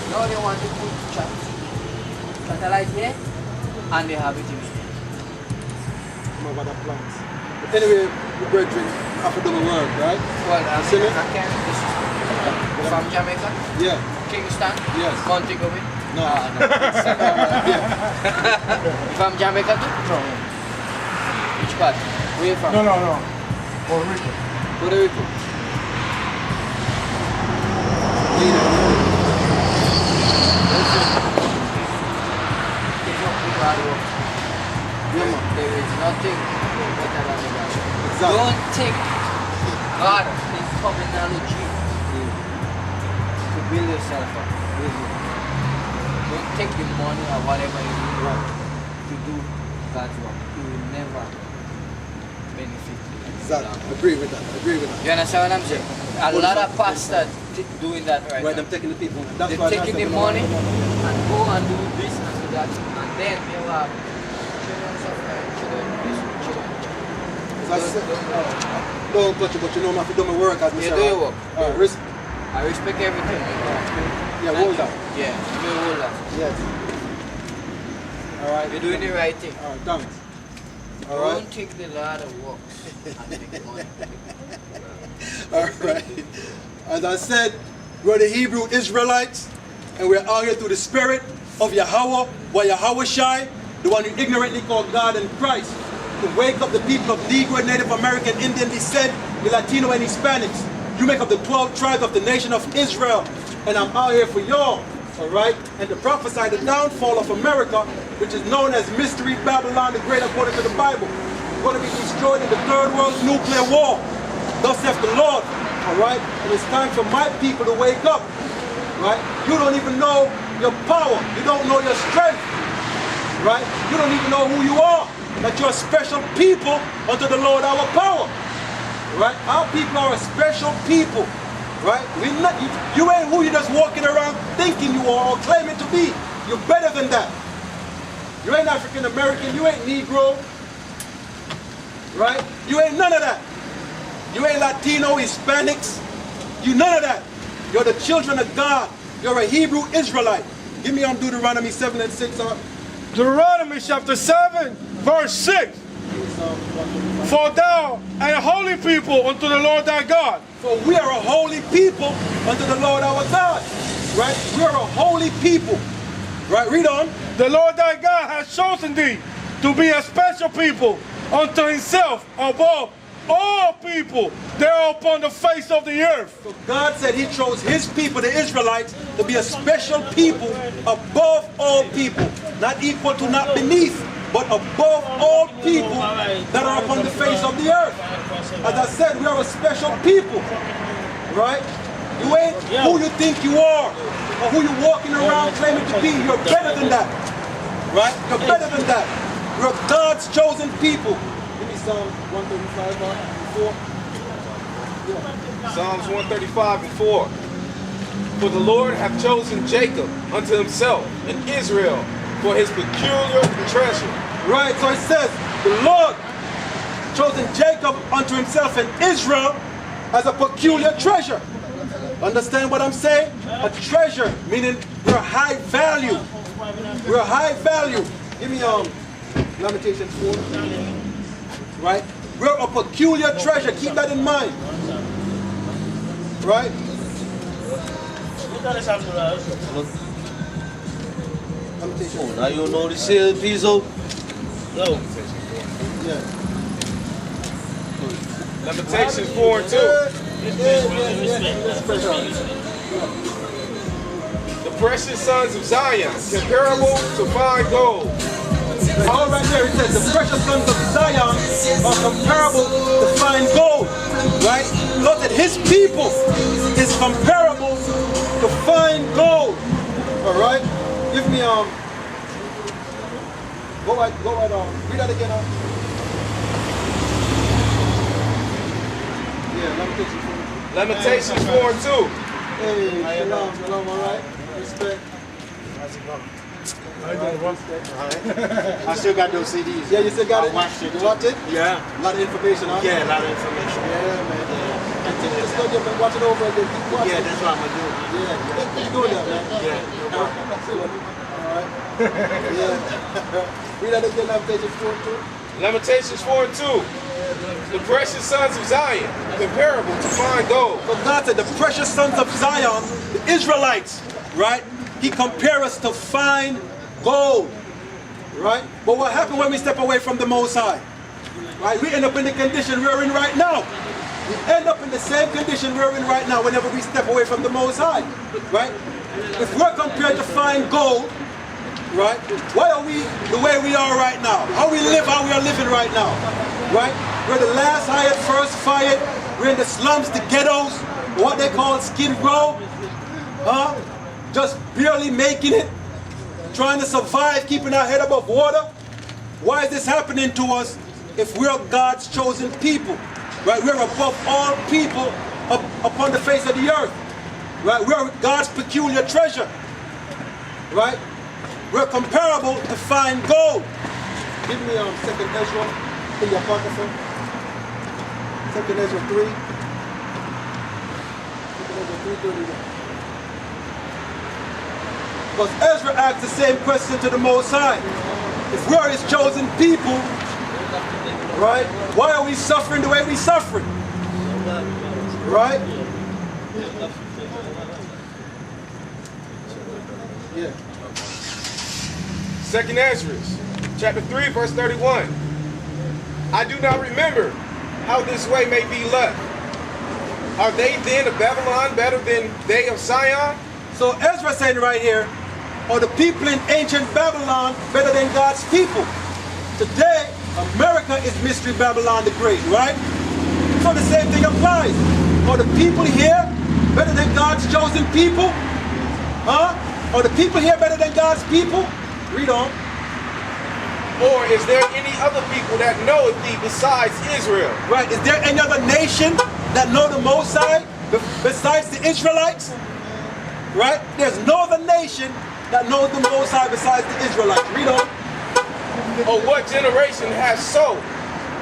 Now they want to put satellite here, and they have it in here. Some of other plants. But anyway, the brethren have to do the work, right? Well, I can't. From Jamaica? Yeah. Kingston? Yes. Montego Bay? No. Yeah. From Jamaica too? No. Which part? Where you from? No. Puerto Rico. Puerto Rico. There is nothing better than the God. Exactly. Don't take God in terminology to build yourself up. Don't take the money or whatever you want to do God's work. You will never benefit. Exactly. Agree with that. You understand what I'm saying? A lot of pastors doing that right now. They're taking the people. That's They're taking the money and go and do this and do that, and then they will have children suffering, children this, children. Don't touch it, but you know, I'm doing my work as You do your work. I respect everything. Yeah, hold that. Yeah, you hold that. Yes. All right. You're doing the right thing. All right, thanks. All Don't right. take the Lord of works and make money. All right. As I said, we're the Hebrew Israelites, and we're out here through the spirit of Yahweh, or Yahweh Shai, the one who ignorantly called God and Christ, to wake up the people of Negro, Native American, Indian descent, the Latino and Hispanics. You make up the 12 tribes of the nation of Israel, and I'm out here for y'all, all right? And to prophesy the downfall of America, which is known as Mystery Babylon the Great according to the Bible. It's going to be destroyed in the Third World Nuclear War. Thus saith the Lord, all right? And it's time for my people to wake up, right? You don't even know your power. You don't know your strength, right? You don't even know who you are, that you're a special people unto the Lord our power, right? Our people are a special people, right? You ain't who you're just walking around thinking you are or claiming to be. You're better than that. You ain't African American, you ain't Negro, right? You ain't none of that. You ain't Latino, Hispanics, you none of that. You're the children of God. You're a Hebrew Israelite. Give me Deuteronomy 7 and 6. Deuteronomy chapter 7, verse 6. For thou art a holy people unto the Lord thy God. For we are a holy people unto the Lord our God. Right? We are a holy people. Right? Read on. The Lord thy God has chosen thee to be a special people unto himself above all people there upon the face of the earth. So God said he chose his people, the Israelites, to be a special people above all people. Not equal to, not beneath, but above all people that are upon the face of the earth. As I said, we are a special people. Right? You ain't who you think you are, or who you're walking around claiming to be. You're better than that. Right? You're better than that. You're God's chosen people. Psalms 135 and 4. Yeah. Psalms 135 and 4. For the Lord hath chosen Jacob unto himself, and Israel for his peculiar treasure. Right, so it says, the Lord chosen Jacob unto himself and Israel as a peculiar treasure. Understand what I'm saying? A treasure, meaning we're high value. We're high value. Give me Lamentations 4. Right? We're a peculiar treasure. Keep that in mind. Right? Oh, now you know the sale, Pizzo? No. Yeah. Lamentations 4 and 2. The precious sons of Zion, comparable to fine gold. All right there, it says the precious sons of Zion are comparable to fine gold, right? Note that his people is comparable to fine gold. All right? Give me go right read that again. Yeah, Lamentations 4 and 2. Hey, shalom, all right? Respect. I still got those CDs. Yeah, you still got it? Watched it. You watched it? Yeah. A lot of information, huh? Yeah, a lot of information. Yeah, man. Continue to study up and watch it over again. Keep watching. Yeah, that's what I'm going to do. Yeah, keep doing that, man. Yeah. All right. Yeah. Read that again, Lamentations 4:2. Lamentations 4:2. The precious sons of Zion, comparable to fine gold. So God said, the precious sons of Zion, the Israelites, right? He compares us to fine gold, right? But what happened when we step away from the Most High? Right? We end up in the condition we're in right now. We end up in the same condition we're in right now whenever we step away from the Most High, right? If we're compared to fine gold, right? Why are we the way we are right now? How we live, how we are living right now, right? We're the last hired, first fired. We're in the slums, the ghettos, what they call Skid Row, just barely making it, trying to survive, keeping our head above water. Why is this happening to us if we're God's chosen people, right? We're above all people upon the face of the earth, right? We're God's peculiar treasure, right? We're comparable to fine gold. Give me 2nd Ezra in your apocrypha. 2nd Ezra 3. 2nd Ezra 3:31. Because Ezra asked the same question to the Most High. If we're His chosen people, right? Why are we suffering the way we're suffering? Right? Yeah. 2nd Ezra, chapter 3, verse 31. I do not remember how this way may be left. Are they then of Babylon better than they of Sion? So Ezra saying right here, are the people in ancient Babylon better than God's people? Today, America is Mystery Babylon the Great, right? So the same thing applies. Are the people here better than God's chosen people? Are the people here better than God's people? Read on. Or is there any other people that knoweth thee besides Israel? Right, is there any other nation that know the Most High besides the Israelites? Right? There's no other nation that knows the Most High besides the Israelites. Read on. Or what generation has so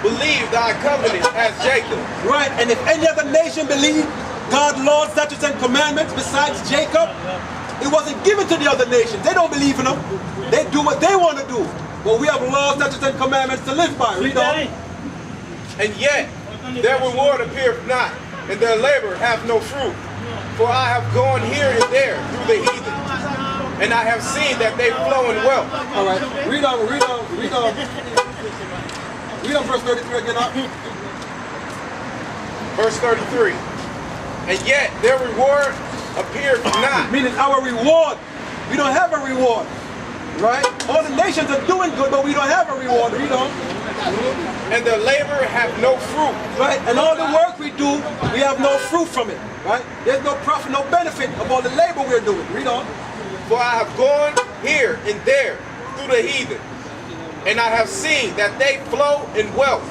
believed thy covenant as Jacob? Right, and if any other nation believed God's laws, statutes, and commandments besides Jacob, it wasn't given to the other nations. They don't believe in them. They do what they want to do. But we have laws, statutes, and commandments to live by. Read on. And yet their reward appeareth not, and their labor hath no fruit. For I have gone here and there through the heathen, and I have seen that they flow in wealth. All right, read on. Read on verse 33 again. Verse 33. And yet their reward appeareth not. Meaning our reward. We don't have a reward. Right? All the nations are doing good, but we don't have a reward. Read on. And their labor have no fruit. Right? And all the work we do, we have no fruit from it. Right? There's no profit, no benefit of all the labor we're doing. Read on. For I have gone here and there through the heathen, and I have seen that they flow in wealth,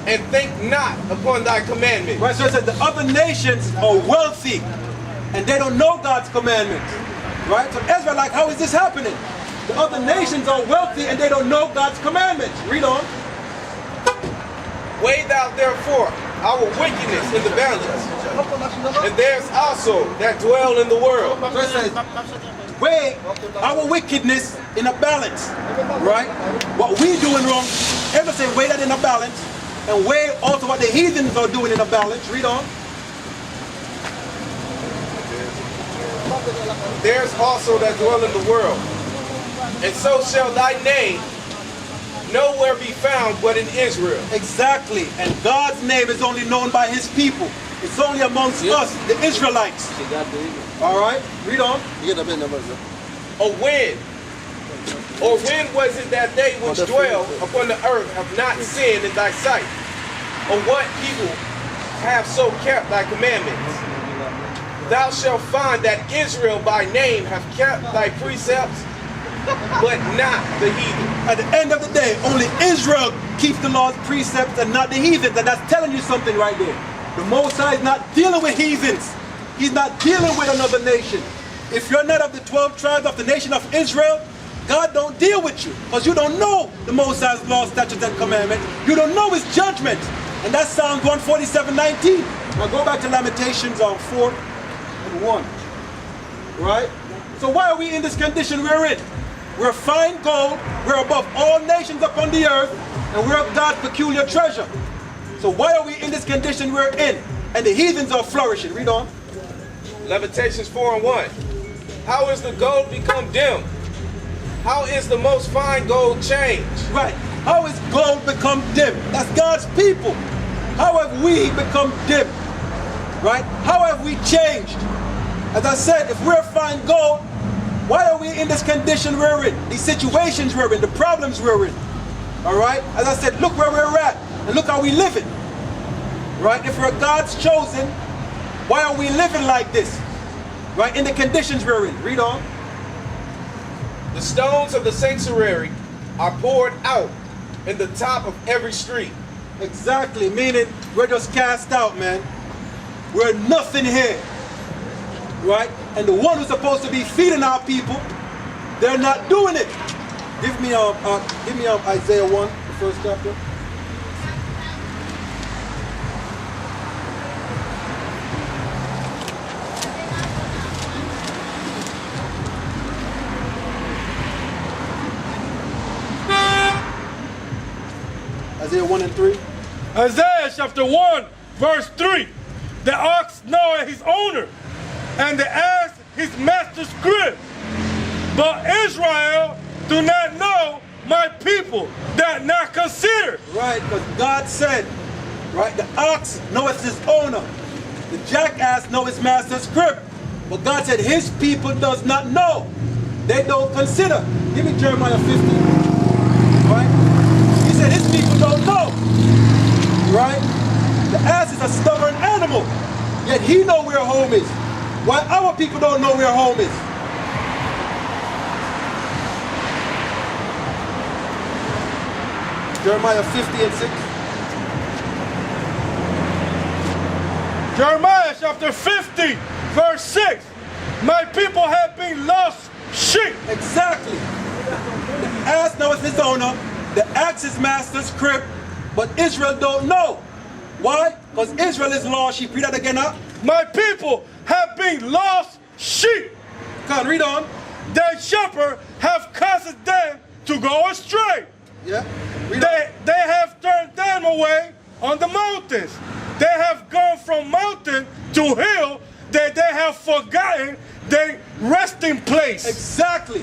and think not upon thy commandments. Right, so it says the other nations are wealthy, and they don't know God's commandments. Right? So Ezra, like, how is this happening? The other nations are wealthy, and they don't know God's commandments. Read on. Weigh thou therefore our wickedness in the balance, and there's also that dwell in the world. So it says, weigh our wickedness in a balance, right? What we doing wrong, Ezra say weigh that in a balance, and weigh also what the heathens are doing in a balance. Read on. There's also that dwell in the world, and so shall thy name nowhere be found but in Israel. Exactly, and God's name is only known by His people. It's only amongst us, the Israelites. All right, read on. Or when was it that they which dwell upon the earth have not sinned in thy sight? Or what people have so kept thy commandments? Thou shalt find that Israel by name hath kept thy precepts, but not the heathen. At the end of the day, only Israel keeps the Lord's precepts and not the heathens. And that's telling you something right there. The Most High is not dealing with heathens. He's not dealing with another nation. If you're not of the 12 tribes of the nation of Israel, God don't deal with you because you don't know the Most High's law, statutes, and commandments. You don't know His judgment. And that's Psalms 147:19. Now go back to Lamentations 4:1. Right? So why are we in this condition we're in? We're fine gold, we're above all nations upon the earth, and we're God's peculiar treasure. So why are we in this condition we're in? And the heathens are flourishing. Read on. Lamentations 4:1. How is the gold become dim? How is the most fine gold changed? Right. How is gold become dim? That's God's people. How have we become dim? Right? How have we changed? As I said, if we're fine gold, why are we in this condition we're in? These situations we're in, the problems we're in. Alright? As I said, look where we're at and look how we living. Right? If we're God's chosen, why are we living like this? Right? In the conditions we're in. Read on. The stones of the sanctuary are poured out in the top of every street. Exactly, meaning we're just cast out, man. We're nothing here. Right? And the one who's supposed to be feeding our people, they're not doing it. Give me Isaiah 1, the first chapter. Isaiah 1 and 3. Isaiah chapter 1, verse 3. The ox knoweth his owner, and the ass his master's crib. But Israel do not know, my people that not consider. Right, because God said, right, the ox knoweth his owner. The jackass know his master's crib. But God said his people does not know. They don't consider. Give me Jeremiah 15. Right? He said his people don't know. Right? The ass is a stubborn animal. Yet he know where home is. While our people don't know where home is. Jeremiah 50 and 6. Jeremiah chapter 50, verse 6. My people have been lost sheep. Exactly. The ass knoweth his owner, the axe is master's crib, but Israel don't know. Why? Because Israel is lost sheep. Read that again now. My people have been lost sheep. Come on, read on. Their shepherd have caused them to go astray. Yeah. Read on. They have turned them away on the mountains. They have gone from mountain to hill, that they have forgotten their resting place. Exactly.